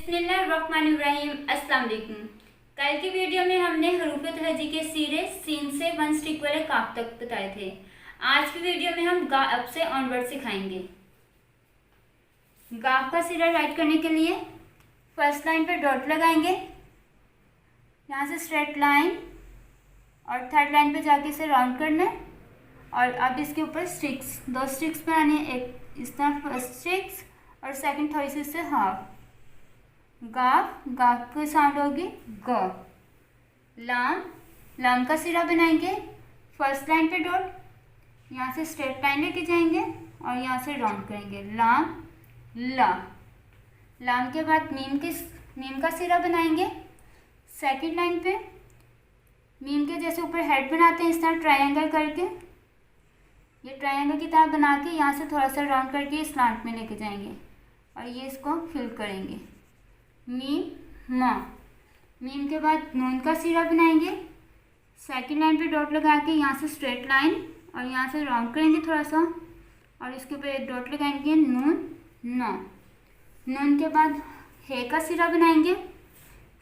बिस्मिल्लाहिर्रहमानिर्रहीम। अस्सलाम वालेकुम। कल की वीडियो में हमने हरूफ तहजी के सिरे सीन से वन स्टिक वाले काफ तक बताए थे। आज की वीडियो में हम गाफ से ऑनवर्ड सिखाएंगे। गाफ का सिरा राइट करने के लिए फर्स्ट लाइन पे डॉट लगाएंगे, यहाँ से स्ट्रेट लाइन और थर्ड लाइन पे जाके इसे राउंड करना है। और अब इसके ऊपर स्टिक्स, दो स्टिक्स बनानी है, एक इस तरह फर्स्ट स्टिक्स और सेकंड थोड़ी सी इससे हाफ। गाफ, गाफ की साउंड होगी ग। लाम, लाम का सिरा बनाएंगे, फर्स्ट लाइन पे डॉट, यहाँ से स्ट्रेट लाइन लेके जाएंगे और यहाँ से राउंड करेंगे, लाम ला। लाम के बाद मीम का सिरा बनाएंगे, सेकंड लाइन पे मीम के जैसे ऊपर हेड बनाते हैं इस तरह ट्रायंगल करके, ये ट्रायंगल की तरह बना के यहाँ से थोड़ा सा राउंड करके स्लांट में लेके जाएंगे और ये इसको फिल करेंगे। मीम मा, मीम के बाद नून का सिरा बनाएंगे, सेकंड लाइन पे डॉट लगा के यहाँ से स्ट्रेट लाइन और यहाँ से राउंड करेंगे थोड़ा सा और इसके ऊपर एक डॉट लगाएंगे, नून ना। नून के बाद हे का सिरा बनाएंगे,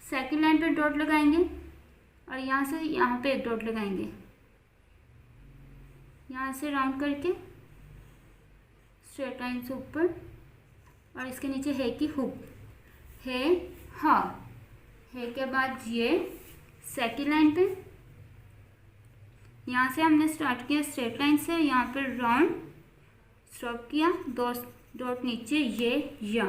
सेकंड लाइन पे डॉट लगाएंगे और यहाँ से यहाँ पे एक डॉट लगाएंगे, यहाँ से राउंड करके स्ट्रेट लाइन से ऊपर और इसके नीचे हे की हुक, हे हा। हे के बाद ये सेकंड लाइन पे यहाँ से हमने स्टार्ट किया स्ट्रेट लाइन से, यहाँ पे राउंड स्टॉप किया, दो डॉट नीचे ये या।